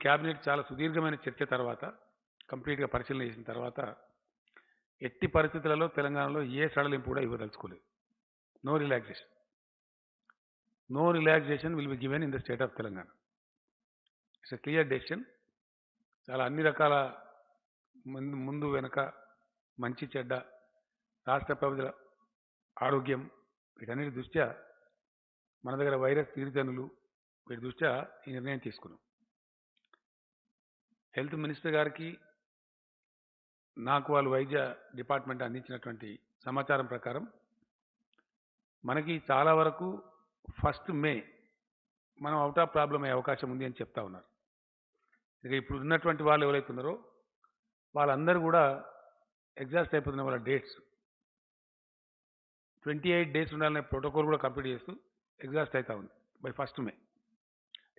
Cabinet చాలా సుదీర్ఘమైన చర్చ తర్వాత కంప్లీట్‌గా పరిశీలన చేసిన తర్వాత ఎట్టి పరిస్థితులలో తెలంగాణలో ఏ సడలింపు కూడా ఇవ్వదలుచుకోలేదు. No relaxation. No relaxation will be given in the state of Telangana. It's a clear decision. చాలా అన్ని రకాల ముందు వెనక మంచి చెడ్డ రాష్ట్ర ప్రజల ఆరోగ్యం వీటన్నిటి దృష్ట్యా మన దగ్గర వైరస్ తీరుతెన్నులు వీటి దృష్ట్యా ఈ నిర్ణయం తీసుకున్నాం. హెల్త్ మినిస్టర్ గారికి నాకు వాళ్ళు వైద్య డిపార్ట్మెంట్ అందించినటువంటి సమాచారం ప్రకారం మనకి చాలా వరకు 1 మే మనం అవుట్ ఆఫ్ ప్రాబ్లం అయ్యే అవకాశం ఉంది అని చెప్తా ఉన్నారు. ఇక ఇప్పుడు ఉన్నటువంటి వాళ్ళు ఎవరైతే ఉన్నారో వాళ్ళందరూ కూడా ఎగ్జాస్ట్ అయిపోతున్న వాళ్ళ డేట్స్ 28 డేస్ ఉండాలనే ప్రోటోకాల్ కూడా కంప్లీట్ చేస్తూ ఎగ్జాస్ట్ అవుతా ఉంది బై 1 మే.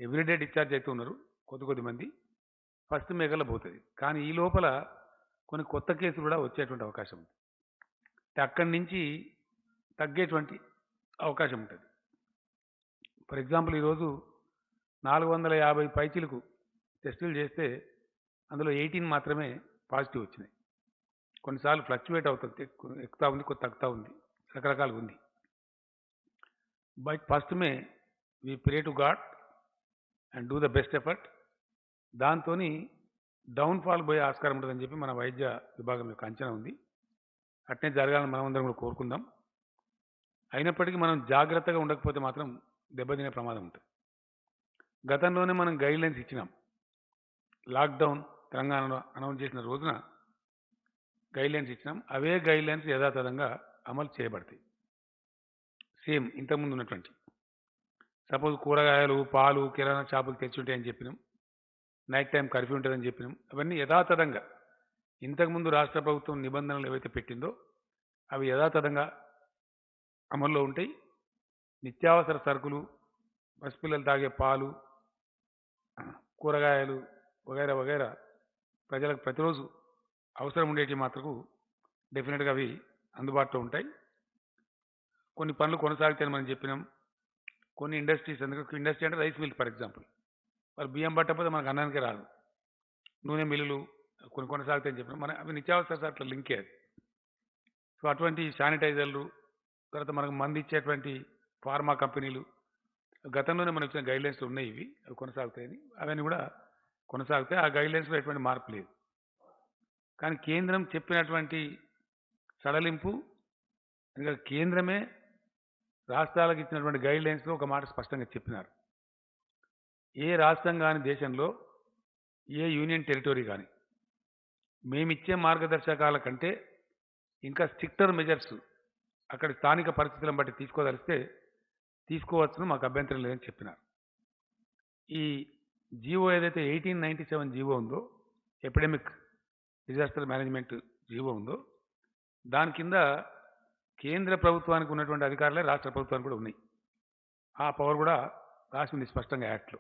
ఎవ్రీడే డిశ్చార్జ్ అవుతూ ఉన్నారు కొద్ది మంది. 1 మే కల్లా పోతుంది. కానీ ఈ లోపల కొన్ని కొత్త కేసులు కూడా వచ్చేటువంటి అవకాశం ఉంది. అక్కడి నుంచి తగ్గేటువంటి అవకాశం ఉంటుంది. ఫర్ ఎగ్జాంపుల్ ఈరోజు 450 పైచీలకు టెస్టులు చేస్తే అందులో 18 మాత్రమే పాజిటివ్ వచ్చినాయి. కొన్నిసార్లు ఫ్లక్చువేట్ అవుతుంది, ఎక్కుతా ఉంది, కొద్ది తగ్గుతూ ఉంది, రకరకాలుగా ఉంది. But 1 may we pray to God and do the best effort. దాంతో డౌన్ఫాల్ పోయే ఆస్కారం ఉంటుందని చెప్పి మన వైద్య విభాగం యొక్క అంచనా ఉంది. అట్నే జరగాలని మనమందరం కూడా కోరుకుందాం. అయినప్పటికీ మనం జాగ్రత్తగా ఉండకపోతే మాత్రం దెబ్బతినే ప్రమాదం ఉంటుంది. గతంలోనే మనం గైడ్లైన్స్ ఇచ్చినాం. లాక్డౌన్ తెలంగాణలో అనౌన్స్ చేసిన రోజున గైడ్లైన్స్ ఇచ్చినాం. అవే గైడ్లైన్స్ యథాతథంగా అమలు చేయబడతాయి. సేమ్ ఇంతకుముందు ఉన్నటువంటి సపోజ్ కూరగాయలు, పాలు, కిరాణా షాపులు తెచ్చి ఉంటాయని చెప్పినాం. నైట్ టైం కర్ఫ్యూ ఉంటుందని చెప్పినాం. అవన్నీ యథాతథంగా ఇంతకుముందు రాష్ట్ర ప్రభుత్వం నిబంధనలు ఏవైతే పెట్టిందో అవి యథాతథంగా అమల్లో ఉంటాయి. నిత్యావసర సరుకులు, పసిపిల్లలు తాగే పాలు, కూరగాయలు వగైరా వగైరా ప్రజలకు ప్రతిరోజు అవసరం ఉండేవి మాత్రకు డెఫినెట్గా అవి అందుబాటులో ఉంటాయి. కొన్ని పనులు కొనసాగుతాయని మనం చెప్పినాం. కొన్ని ఇండస్ట్రీస్, ఎందుకంటే ఇండస్ట్రీ అంటే రైస్ మిల్ ఫర్ ఎగ్జాంపుల్, వాళ్ళు బియ్యం పట్టకపోతే మనకు అన్నానికే రాదు. నూనె మిల్లులు కొన్ని కొనసాగుతాయని చెప్పినాం. మన అవి నిత్యావసర సరుకుల లింకే అది. సో అటువంటి శానిటైజర్లు, తర్వాత మనకు మంది ఇచ్చేటువంటి ఫార్మా కంపెనీలు గతంలోనే మనకు ఇచ్చిన గైడ్లైన్స్ ఉన్నాయి. అవి కొనసాగుతాయని, అవన్నీ కూడా కొనసాగుతాయి. ఆ గైడ్లైన్స్లో ఎటువంటి మార్పు లేదు. కానీ కేంద్రం చెప్పినటువంటి సడలింపు, ఇంకా కేంద్రమే రాష్ట్రాలకు ఇచ్చినటువంటి గైడ్లైన్స్లో ఒక మాట స్పష్టంగా చెప్పినారు. ఏ రాష్ట్రం కానీ దేశంలో, ఏ యూనియన్ టెరిటరీ కానీ మేమిచ్చే మార్గదర్శకాల కంటే ఇంకా స్ట్రిక్టర్ మెజర్స్ అక్కడ స్థానిక పరిస్థితులను బట్టి తీసుకోదలిస్తే తీసుకోవచ్చును, మాకు అభ్యంతరం లేదని చెప్పినారు. ఈ జీవో ఏదైతే 1897 జీవో ఉందో, ఎపిడెమిక్ డిజాస్టర్ మేనేజ్మెంట్ జీవో ఉందో, దాని కింద కేంద్ర ప్రభుత్వానికి ఉన్నటువంటి అధికారులే రాష్ట్ర ప్రభుత్వానికి కూడా ఉన్నాయి. ఆ పవర్ కూడా రాసింది స్పష్టంగా యాక్ట్లో.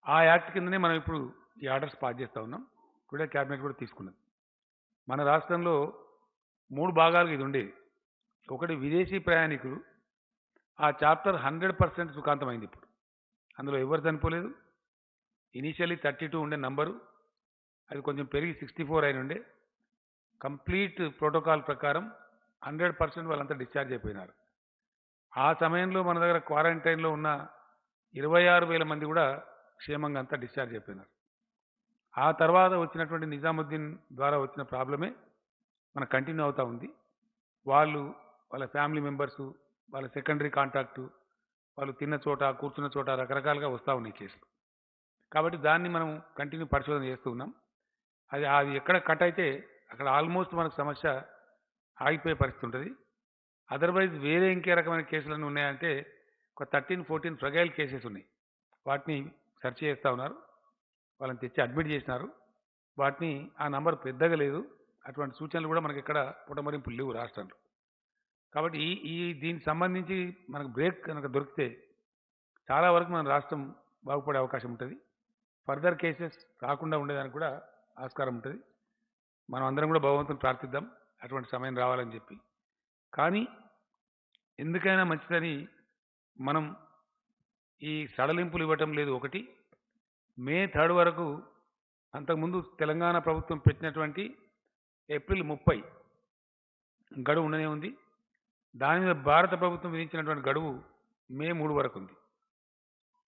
ఆ యాక్ట్ కిందనే మనం ఇప్పుడు ఈ ఆర్డర్స్ పాస్ చేస్తూ ఉన్నాం. టుడే క్యాబినెట్ కూడా తీసుకున్నది. మన రాష్ట్రంలో 3 భాగాలుగా ఇది ఉండేది. ఒకటి విదేశీ ప్రయాణికులు. ఆ చాప్టర్ 100% సుఖాంతమైంది. ఇప్పుడు అందులో ఎవరు చనిపోలేదు. ఇనీషియల్లీ 32 ఉండే నంబరు, అది కొంచెం పెరిగి 64 అయిన ఉండే. కంప్లీట్ ప్రోటోకాల్ ప్రకారం 100% వాళ్ళంతా డిశ్చార్జ్ అయిపోయినారు. ఆ సమయంలో మన దగ్గర క్వారంటైన్లో ఉన్న 26,000 మంది కూడా క్షేమంగా అంతా డిశ్చార్జ్ అయిపోయినారు. ఆ తర్వాత వచ్చినటువంటి నిజాముద్దీన్ ద్వారా వచ్చిన ప్రాబ్లమే మనకు కంటిన్యూ అవుతూ ఉంది. వాళ్ళు, వాళ్ళ ఫ్యామిలీ మెంబర్సు, వాళ్ళ సెకండరీ కాంటాక్టు, వాళ్ళు తిన్న చోట, కూర్చున్న చోట రకరకాలుగా వస్తూ ఉన్నాయి కేసులు. కాబట్టి దాన్ని మనం కంటిన్యూ పరిశోధన చేస్తూ ఉన్నాం. అది ఎక్కడ కట్ అయితే అక్కడ ఆల్మోస్ట్ మనకు సమస్య ఆగిపోయే పరిస్థితి ఉంటుంది. అదర్వైజ్ వేరే ఇంకే రకమైన కేసులన్నీ ఉన్నాయంటే ఒక 13-14 ఫ్రగైల్ కేసెస్ ఉన్నాయి. వాటిని సెర్చ్ చేస్తూ ఉన్నారు. వాళ్ళని తెచ్చి అడ్మిట్ చేసినారు. వాటిని ఆ నంబర్ పెద్దగా లేదు. అటువంటి సూచనలు కూడా మనకి ఇక్కడ పుటమరింపులు లేవు రాష్ట్రంలో. కాబట్టి దీనికి సంబంధించి మనకు బ్రేక్ కనుక దొరికితే చాలా వరకు మన రాష్ట్రం బాగుపడే అవకాశం ఉంటుంది. ఫర్దర్ కేసెస్ రాకుండా ఉండేదానికి కూడా ఆస్కారం ఉంటుంది. మనం అందరం కూడా భగవంతుని ప్రార్థిద్దాం అటువంటి సమయం రావాలని చెప్పి. కానీ ఎందుకైనా మంచిదని మనం ఈ సడలింపులు ఇవ్వటం లేదు ఒకటి. మే 3 వరకు అంతకుముందు తెలంగాణ ప్రభుత్వం పెట్టినటువంటి ఏప్రిల్ 30 గడువు ఉండనే ఉంది. దాని మీద భారత ప్రభుత్వం విధించినటువంటి గడువు మే 3 వరకు ఉంది.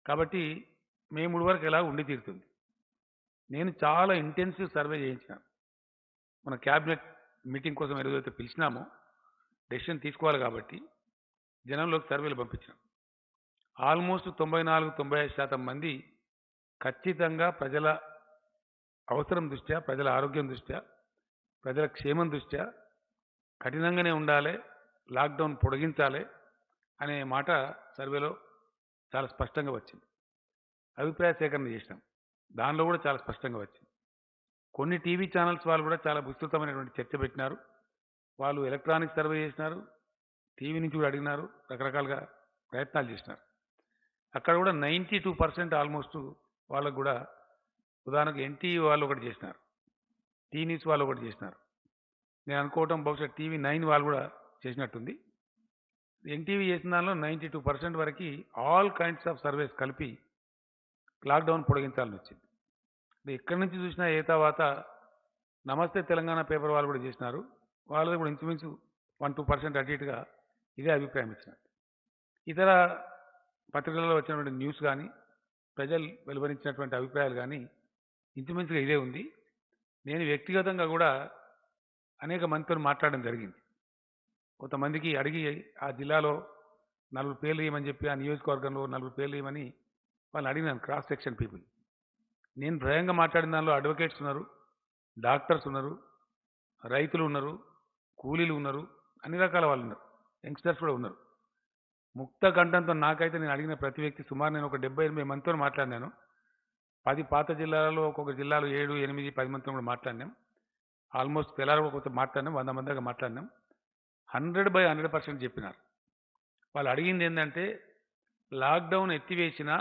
కాబట్టి మే 3 వరకు ఎలా ఉండి తీరుతుంది. నేను చాలా ఇంటెన్సివ్ సర్వే చేయించాను. మన క్యాబినెట్ మీటింగ్ కోసం ఏదైతే పిలిచినామో డెసిషన్ తీసుకోవాలి కాబట్టి జనంలోకి సర్వేలు పంపించాం. ఆల్మోస్ట్ 94-95% మంది ఖచ్చితంగా ప్రజల అవసరం దృష్ట్యా, ప్రజల ఆరోగ్యం దృష్ట్యా, ప్రజల క్షేమం దృష్ట్యా కఠినంగానే ఉండాలి, లాక్డౌన్ పొడిగించాలి అనే మాట సర్వేలో చాలా స్పష్టంగా వచ్చింది. అభిప్రాయ సేకరణ చేసినాం. దానిలో కూడా చాలా స్పష్టంగా వచ్చింది. కొన్ని టీవీ ఛానల్స్ వాళ్ళు కూడా చాలా విస్తృతమైనటువంటి చర్చ పెట్టినారు. వాళ్ళు ఎలక్ట్రానిక్ సర్వే చేసినారు, టీవీ నుంచి కూడా అడిగినారు, రకరకాలుగా ప్రయత్నాలు చేసినారు. అక్కడ కూడా 92% ఆల్మోస్ట్ వాళ్ళకు కూడా ఉదాహరణకు ఎన్టీవీ వాళ్ళు ఒకటి చేసినారు, టీ న్యూస్ వాళ్ళు ఒకటి చేసినారు. నేను అనుకోవటం బహుశా టీవీ 9 వాళ్ళు కూడా చేసినట్టుంది. ఎన్టీవీ చేసిన దానిలో 92% వరకు ఆల్ కైండ్స్ ఆఫ్ సర్వేస్ కలిపి లాక్డౌన్ పొడిగించాలని వచ్చింది. ఎక్కడి నుంచి చూసినా ఏ తర్వాత నమస్తే తెలంగాణ పేపర్ వాళ్ళు కూడా చేసినారు. వాళ్ళది కూడా ఇంచుమించు 1-2% అటు ఇటుగా ఇదే అభిప్రాయం ఇచ్చినారు. ఇతర పత్రికలలో వచ్చినటువంటి న్యూస్ కానీ, ప్రజలు వెలువరించినటువంటి అభిప్రాయాలు కానీ ఇంచుమించుగా ఇదే ఉంది. నేను వ్యక్తిగతంగా కూడా అనేక మందితో మాట్లాడడం జరిగింది. కొంతమందికి అడిగి ఆ జిల్లాలో 4 పేర్లు ఇవ్వమని చెప్పి, ఆ నియోజకవర్గంలో 4 పేర్లు ఇవ్వమని వాళ్ళు అడిగినాను, క్రాస్ సెక్షన్ పీపుల్. నేను భయంగా మాట్లాడిన దానిలో అడ్వకేట్స్ ఉన్నారు, డాక్టర్స్ ఉన్నారు, రైతులు ఉన్నారు, కూలీలు ఉన్నారు, అన్ని రకాల వాళ్ళు ఉన్నారు, యంగ్స్టర్స్ కూడా ఉన్నారు. ముక్త కంఠంతో నాకైతే నేను అడిగిన ప్రతి వ్యక్తి సుమారు నేను ఒక 70-80 మందితో మాట్లాడినాను. 10 పాత జిల్లాలలో ఒక్కొక్క జిల్లాలో 7-8-10 మందితో కూడా మాట్లాడినాం. ఆల్మోస్ట్ తెల్లారి కూడా కొంత మాట్లాడినాం, 100 మంది దాకా మాట్లాడినాం. 100% చెప్పినారు. వాళ్ళు అడిగింది ఏంటంటే లాక్డౌన్ ఎత్తివేసినా,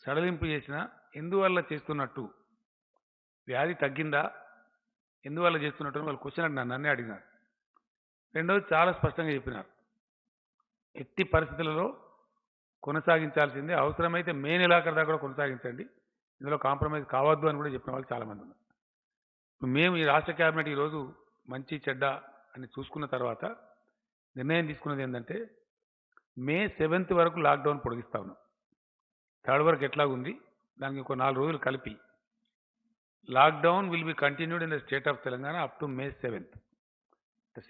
సడలింపు చేసినా ఎందువల్ల చేస్తున్నట్టు, వ్యాధి తగ్గిందా, ఎందువల్ల చేస్తున్నట్టు అని వాళ్ళు క్వశ్చన్ నన్నే అడిగినారు. రెండవది చాలా స్పష్టంగా చెప్పినారు, ఎట్టి పరిస్థితులలో కొనసాగించాల్సిందే, అవసరమైతే మే నెలాఖరు దాకా కూడా కొనసాగించండి, ఇందులో కాంప్రమైజ్ కావద్దు అని కూడా చెప్పిన వాళ్ళు చాలామంది ఉన్నారు. మేము ఈ రాష్ట్ర క్యాబినెట్ ఈరోజు మంచి చెడ్డ అని చూసుకున్న తర్వాత నిర్ణయం తీసుకున్నది ఏంటంటే మే 7 వరకు లాక్డౌన్ పొడిగిస్తా ఉన్నాం. 3 వరకు ఎట్లా ఉంది, దానికి ఒక 4 రోజులు కలిపి lockdown will be continued in the state of Telangana up to May 7th.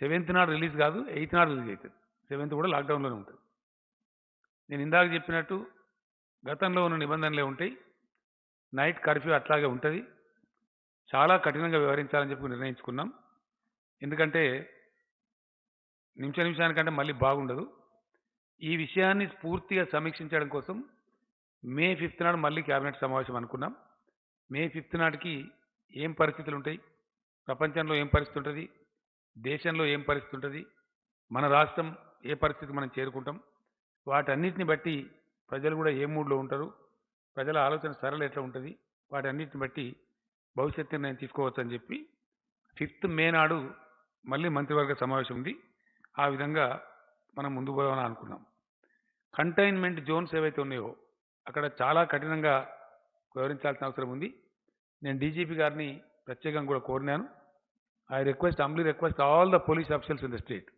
7th నాడు రిలీజ్ కాదు, 8th నాడు రిలీజ్ అవుతుంది. 7th కూడా లాక్డౌన్లోనే ఉంటుంది. నేను ఇందాక చెప్పినట్టు గతంలో ఉన్న నిబంధనలే ఉంటాయి. నైట్ కర్ఫ్యూ అట్లాగే ఉంటుంది. చాలా కఠినంగా వ్యవహరించాలని చెప్పి నిర్ణయించుకున్నాం. ఎందుకంటే నిమిషానికంటే మళ్ళీ బాగుండదు. ఈ విషయాన్ని పూర్తిగా సమీక్షించడం కోసం మే 5th నాడు మళ్ళీ క్యాబినెట్ సమావేశం అనుకున్నాం. మే 5th నాటికి ఏం పరిస్థితులు ఉంటాయి, ప్రపంచంలో ఏం పరిస్థితి ఉంటుంది, దేశంలో ఏం పరిస్థితి ఉంటుంది, మన రాష్ట్రం ఏ పరిస్థితి మనం చేరుకుంటాం, వాటన్నిటిని బట్టి ప్రజలు కూడా ఏ మూడ్లో ఉంటారు, ప్రజల ఆలోచన సరళ ఎట్లా ఉంటుంది, వాటన్నిటిని బట్టి భవిష్యత్తు నిర్ణయం తీసుకోవచ్చు అని చెప్పి 5th మే నాడు మళ్ళీ మంత్రివర్గ సమావేశం ఉంది. ఆ విధంగా మనం ముందుకు పోదామని అనుకున్నాం. కంటైన్మెంట్ జోన్స్ ఏవైతే ఉన్నాయో అక్కడ చాలా కఠినంగా వ్యవహరించాల్సిన అవసరం ఉంది. నేను డీజీపీ గారిని ప్రత్యేకంగా కూడా కోరినాను. I humbly request all the police officers in the state.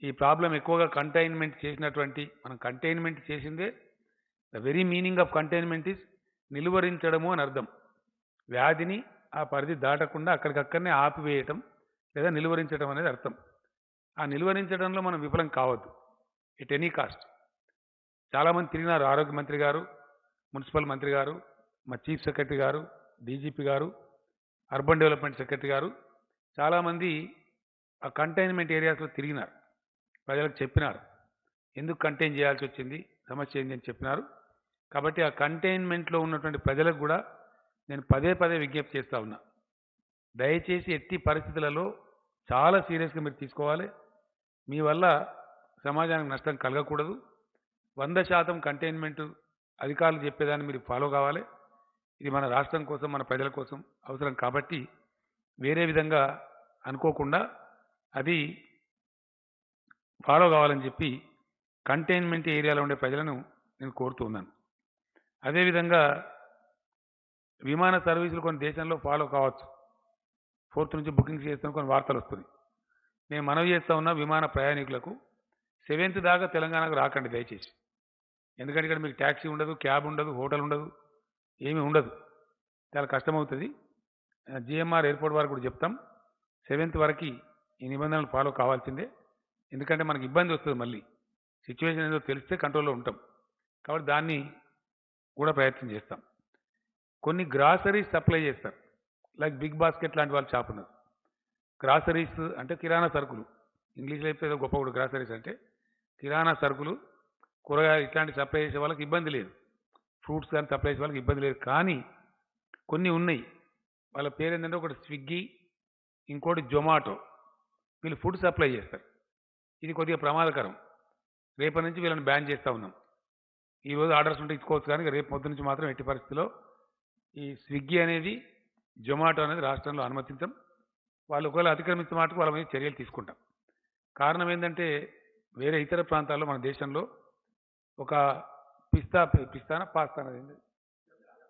ఈ ప్రాబ్లం ఎక్కువగా కంటైన్మెంట్ చేసినటువంటి, మనం కంటైన్మెంట్ చేసిందే, the very meaning of containment is నిలువరించడము అని అర్థం. వ్యాధిని ఆ పరిధి దాటకుండా అక్కడికక్కడనే ఆపివేయటం లేదా నిలువరించడం అనేది అర్థం. ఆ నిలువరించడంలో మనం విఫలం కావద్దు ఎట్ ఎనీ కాస్ట్. చాలామంది తిరిగినారు, ఆరోగ్య మంత్రి గారు, మున్సిపల్ మంత్రి గారు, మా చీఫ్ సెక్రటరీ గారు, డీజీపీ గారు, అర్బన్ డెవలప్మెంట్ సెక్రటరీ గారు, చాలామంది ఆ కంటైన్మెంట్ ఏరియాస్లో తిరిగినారు, ప్రజలకు చెప్పినారు ఎందుకు కంటైన్ చేయాల్సి వచ్చింది, సమస్య ఏంటి అని చెప్పినారు. కాబట్టి ఆ కంటైన్మెంట్లో ఉన్నటువంటి ప్రజలకు కూడా నేను పదే విజ్ఞప్తి చేస్తూ ఉన్నా, దయచేసి ఎట్టి పరిస్థితులలో చాలా సీరియస్గా మీరు తీసుకోవాలి. మీ వల్ల సమాజానికి నష్టం కలగకూడదు. 100% కంటైన్మెంట్ అధికారులు చెప్పేదాన్ని మీరు ఫాలో కావాలి. ఇది మన రాష్ట్రం కోసం, మన ప్రజల కోసం అవసరం కాబట్టి వేరే విధంగా అనుకోకుండా అది ఫాలో కావాలని చెప్పి కంటైన్మెంట్ ఏరియాలో ఉండే ప్రజలను నేను కోరుతూ ఉన్నాను. అదేవిధంగా విమాన సర్వీసులు కొన్ని దేశంలో ఫాలో కావచ్చు. 4th నుంచి బుకింగ్ చేస్తున్న కొన్ని వార్తలు వస్తున్నాయి. నేను మనవి చేస్తా ఉన్నా విమాన ప్రయాణికులకు 7th దాకా తెలంగాణకు రాకండి దయచేసి. ఎందుకంటే ఇక్కడ మీకు ట్యాక్సీ ఉండదు, క్యాబ్ ఉండదు, హోటల్ ఉండదు, ఏమీ ఉండదు. చాలా కష్టమవుతుంది. జిఎంఆర్ ఎయిర్పోర్ట్ వారికి కూడా చెప్తాం. 7th వరకు ఈ నిబంధనలు ఫాలో కావాల్సిందే. ఎందుకంటే మనకి ఇబ్బంది వస్తుంది. మళ్ళీ సిచ్యువేషన్ ఏదో తెలిస్తే కంట్రోల్లో ఉంటాం. కాబట్టి దాన్ని కూడా ప్రయత్నం చేస్తాం. కొన్ని గ్రాసరీస్ సప్లై చేస్తారు. లైక్ బిగ్ బాస్కెట్ లాంటి వాళ్ళు షాప్ ఉన్నారు. గ్రాసరీస్ అంటే కిరాణా సరుకులు. ఇంగ్లీష్లో అయితే ఏదో గొప్ప కూడా గ్రాసరీస్ అంటే కిరాణా సరుకులు, కూరగాయలు ఇట్లాంటి సప్లై చేసే వాళ్ళకి ఇబ్బంది లేదు. ఫ్రూట్స్ కానీ సప్లై చేసే వాళ్ళకి ఇబ్బంది లేదు. కానీ కొన్ని ఉన్నాయి. వాళ్ళ పేరు ఏంటంటే ఒకటి స్విగ్గీ, ఇంకోటి జొమాటో. వీళ్ళు ఫుడ్ సప్లై చేస్తారు. ఇది కొద్దిగా ప్రమాదకరం. రేపటి నుంచి వీళ్ళని బ్యాన్ చేస్తూ ఉన్నాం. ఈరోజు ఆర్డర్స్ ఉంటే ఇచ్చుకోవచ్చు, కానీ రేపు పొద్దు నుంచి మాత్రం ఎట్టి పరిస్థితిలో ఈ స్విగ్గీ అనేది, జొమాటో అనేది రాష్ట్రంలో అనుమతించం. వాళ్ళు ఒకవేళ అతిక్రమించిన మాటకు వాళ్ళ మీద చర్యలు తీసుకుంటాం. కారణం ఏంటంటే వేరే ఇతర ప్రాంతాల్లో మన దేశంలో ఒక పిస్తానా పాస్తానా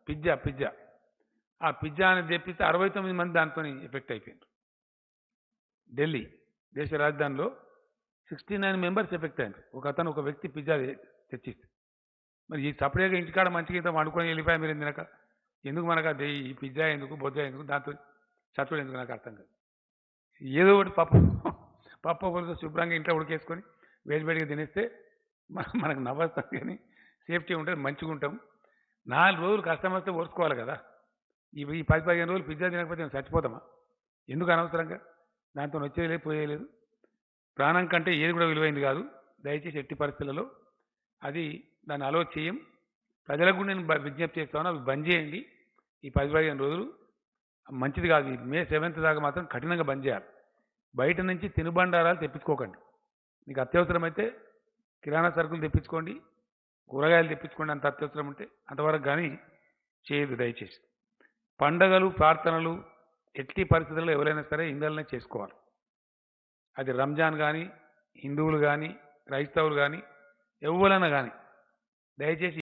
పిజ్జా ఆ పిజ్జా అనేది తెప్పిస్తే 69 మంది దాంతో ఎఫెక్ట్ అయిపోయారు. ఢిల్లీ దేశ రాజధానిలో 69 మెంబర్స్ ఎఫెక్ట్ అయ్యారు. ఒక వ్యక్తి పిజ్జా తెచ్చిస్తే. మరి ఈ సపరేట్గా ఇంటికాడ మంచిగా ఇంత వండుకొని వెళ్ళిపోయా మీరు తినక ఎందుకు మనకు అది ఈ పిజ్జా ఎందుకు బొజ్జా ఎందుకు దాంతో చచ్చుడు ఎందుకు నాకు అర్థం కాదు. ఏదో ఒకటి పప్పు పులుసు శుభ్రంగా ఇంట్లో ఉడికేసుకొని వేడివేడిగా తినేస్తే మనకు నవ్వస్తాం, కానీ సేఫ్టీ ఉంటుంది, మంచిగా ఉంటాం. 4 రోజులు కష్టం వస్తే ఓర్చుకోవాలి కదా. ఈ 10-15 రోజులు పిజ్జా తినకపోతే మేము చచ్చిపోతామా? ఎందుకు అనవసరంగా? దాంతో వచ్చేది లేదు, పోయేది లేదు. ప్రాణం కంటే ఏది కూడా విలువైంది కాదు. దయచేసి ఎట్టి పరిస్థితులలో అది దాన్ని అలో చేయం. ప్రజలకు కూడా నేను విజ్ఞప్తి చేస్తాను, అవి బంద్ చేయండి. ఈ 10-15 రోజులు మంచిది కాదు. మే 7th దాకా మాత్రం కఠినంగా బంద్ చేయాలి. బయట నుంచి తినుబండారాలు తెప్పించుకోకండి. మీకు అత్యవసరమైతే కిరాణా సరుకులు తెప్పించుకోండి, కూరగాయలు తెప్పించుకోండి. అంత అత్యవసరం ఉంటే అంతవరకు కానీ చేయదు దయచేసి. పండగలు, ప్రార్థనలు ఎట్టి పరిస్థితుల్లో ఎవరైనా సరే ఇండ్లనే చేసుకోవాలి. అది రంజాన్ కానీ, హిందువులు కానీ, క్రైస్తవులు కానీ, ఎవరైనా కానీ దయచేసి